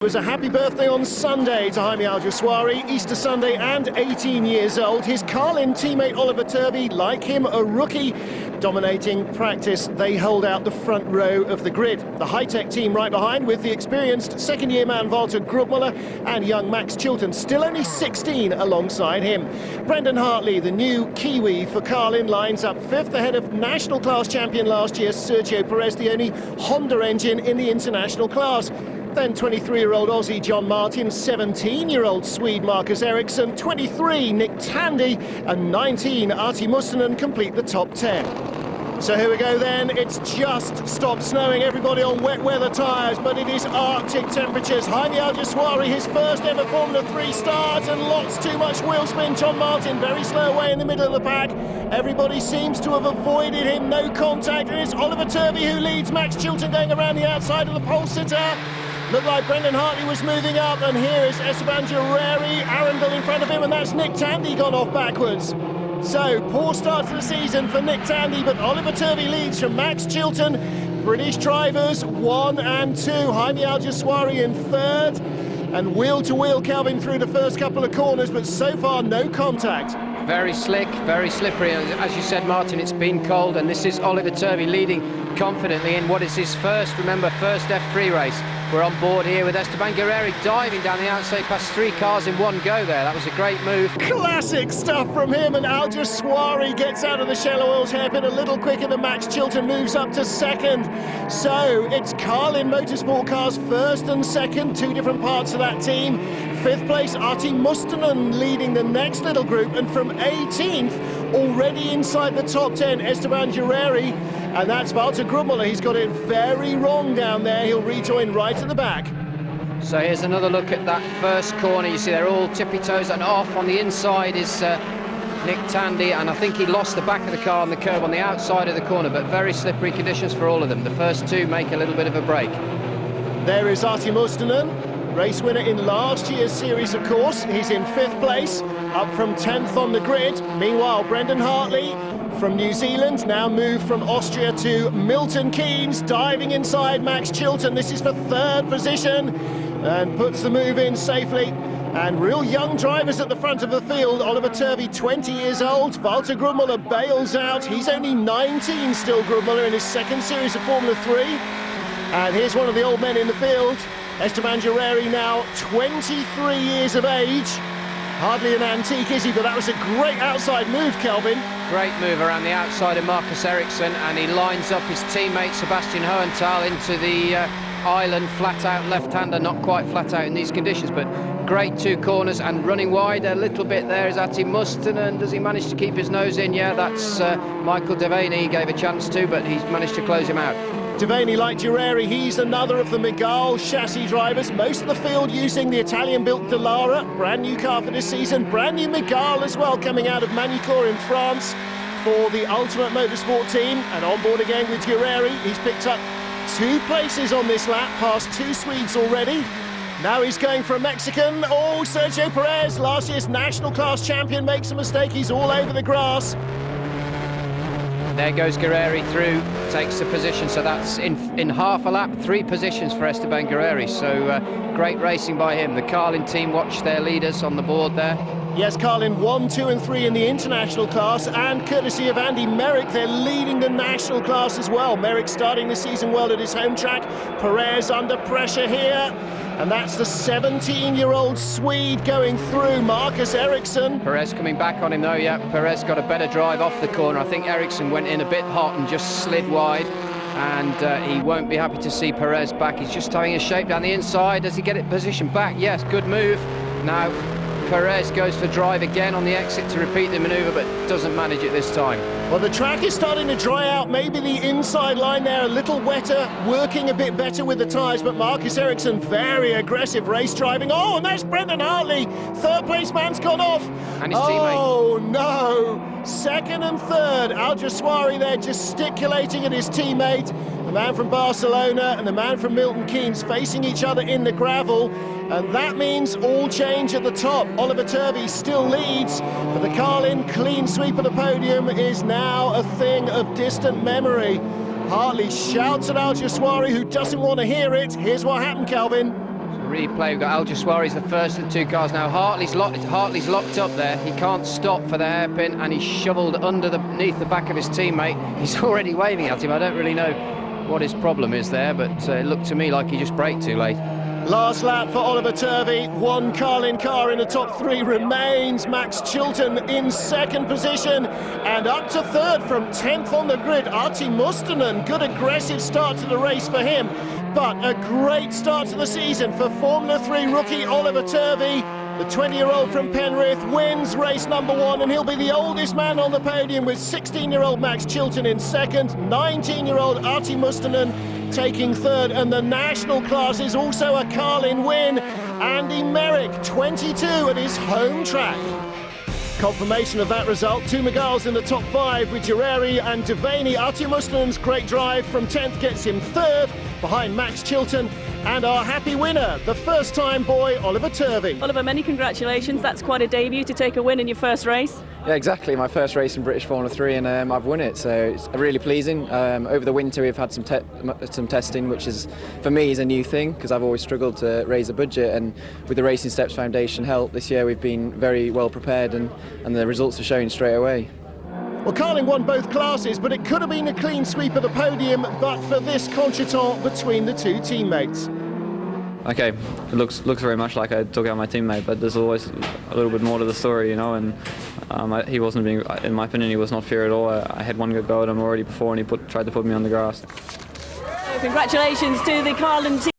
It was a happy birthday on Sunday to Jaime Al-Jaswari, Easter Sunday, and 18 years old. His Carlin teammate Oliver Turvey, like him, a rookie, dominating practice. They hold out the front row of the grid. The high-tech team right behind with the experienced second-year man Walter Grubmuller and young Max Chilton, still only 16 alongside him. Brendan Hartley, the new Kiwi for Carlin, lines up fifth ahead of national class champion last year Sergio Perez, the only Honda engine in the international class. Then 23-year-old Aussie John Martin, 17-year-old Swede Marcus Ericsson, 23 Nick Tandy and 19 Arti Mustonen complete the top 10. So here we go then, it's just stopped snowing, everybody on wet weather tyres, but it is Arctic temperatures. Jaime Al-Jaswari, his first ever Formula 3 start, and lots too much wheel spin. John Martin very slow away in the middle of the pack. Everybody seems to have avoided him, no contact. It is Oliver Turvey who leads, Max Chilton going around the outside of the pole sitter. Looked like Brendan Hartley was moving up, and here is Esteban Guerreri, Arundel in front of him, and that's Nick Tandy gone off backwards. So, poor start to the season for Nick Tandy, but Oliver Turvey leads from Max Chilton. British drivers 1 and 2, Jaime Al-Jaswari in third, and wheel-to-wheel Kelvin through the first couple of corners, but so far no contact. Very slick, very slippery. As you said, Martin, it's been cold, and this is Oliver Turvey leading confidently in what is his first F3 race. We're on board here with Esteban Guerreri diving down the outside past 3 cars in one go there. That was a great move. Classic stuff from him, and Al-Jaswari gets out of the Shell Oils hairpin a little quicker than Max Chilton, moves up to second. So it's Carlin Motorsport cars first and second, 2 different parts of that team. 5th place, Arti Mustonen leading the next little group, and from 18th, already inside the top 10, Esteban Guerreri, and that's Walter Grubmuller. He's got it very wrong down there. He'll rejoin right at the back. So here's another look at that first corner. You see they're all tippy-toes and off. On the inside is Nick Tandy, and I think he lost the back of the car on the curb on the outside of the corner, but very slippery conditions for all of them. The first 2 make a little bit of a break. There is Arti Mustonen, race winner in last year's series, of course. He's in 5th place, up from 10th on the grid. Meanwhile, Brendan Hartley from New Zealand, now moved from Austria to Milton Keynes, diving inside Max Chilton. This is for 3rd position, and puts the move in safely. And real young drivers at the front of the field. Oliver Turvey, 20 years old. Walter Grubmuller bails out. He's only 19 still, Grubmuller, in his 2nd series of Formula 3. And here's one of the old men in the field, Esteban Guerreri, now 23 years of age. Hardly an antique, is he? But that was a great outside move, Kelvin. Great move around the outside of Marcus Ericsson, and he lines up his teammate Sebastian Hohenthal into the island, flat-out left-hander, not quite flat-out in these conditions, but great 2 corners, and running wide a little bit there is Arti Mustonen. Does he manage to keep his nose in? Yeah, that's Michael Devaney. He gave a chance to, but he's managed to close him out. Devaney, like Guerreri, he's another of the Miguel chassis drivers. Most of the field using the Italian-built Dallara, brand new car for this season. Brand new Miguel as well, coming out of Magny-Cours in France for the Ultimate Motorsport team. And on board again with Guerreri. He's picked up 2 places on this lap, past 2 Swedes already. Now he's going for a Mexican. Oh, Sergio Perez, last year's national class champion, makes a mistake. He's all over the grass. There goes Guerreri through, takes the position, so that's in half a lap, 3 positions for Esteban Guerreri, so great racing by him. The Carlin team watch their leaders on the board there. Yes, Carlin 1, 2 and 3 in the international class, and courtesy of Andy Merrick, they're leading the national class as well. Merrick starting the season well at his home track. Perez under pressure here, and that's the 17-year-old Swede going through, Marcus Ericsson. Perez coming back on him though, yeah. Perez got a better drive off the corner. I think Ericsson went in a bit hot and just slid wide, and he won't be happy to see Perez back. He's just having a shape down the inside. Does he get it positioned back? Yes, good move. Now Perez goes for drive again on the exit to repeat the manoeuvre, but doesn't manage it this time. Well, the track is starting to dry out. Maybe the inside line there a little wetter, working a bit better with the tyres, but Marcus Ericsson, very aggressive race driving. Oh, and that's Brendan Hartley. 3rd place man's gone off. And his teammate. Oh, no. 2nd and 3rd. Al-Jaswari there gesticulating at his teammate. The man from Barcelona and the man from Milton Keynes facing each other in the gravel. And that means all change at the top. Oliver Turvey still leads, but the Carlin clean sweep of the podium is now a thing of distant memory. Hartley shouts at Al-Jaswari, who doesn't want to hear it. Here's what happened, Kelvin. Replay, we've got Al Jaswari's the first of the two cars now. Hartley's locked up there. He can't stop for the hairpin, and he's shoveled underneath the back of his teammate. He's already waving at him. I don't really know what his problem is there, but it looked to me like he just braked too late. Last lap for Oliver Turvey. One Carlin car in the top three remains. Max Chilton in second position, and up to third from 10th on the grid, Arti Mustonen. Good aggressive start to the race for him, but a great start to the season for Formula 3 rookie Oliver Turvey. The 20-year-old from Penrith wins race number one, and he'll be the oldest man on the podium, with 16-year-old Max Chilton in second, 19-year-old Arti Mustonen taking third, and the national class is also a Carlin win. Andy Merrick, 22 at his home track. Confirmation of that result, two Megals in the top five with Gereri and Devaney. Arti Mustonen's great drive from 10th gets him third, behind Max Chilton, and our happy winner, the first-time boy, Oliver Turvey. Oliver, many congratulations. That's quite a debut to take a win in your first race. Yeah, exactly. My first race in British Formula 3, and I've won it, so it's really pleasing. Over the winter, we've had some testing, which is, for me, is a new thing, because I've always struggled to raise a budget, and with the Racing Steps Foundation help, this year we've been very well prepared, and the results are showing straight away. Well, Carlin won both classes, but it could have been a clean sweep of the podium, but for this contretemps between the two teammates. Okay, it looks very much like I took out my teammate, but there's always a little bit more to the story, you know. And he wasn't being, in my opinion, he was not fair at all. I had one good go at him already before, and he tried to put me on the grass. Congratulations to the Carlin team.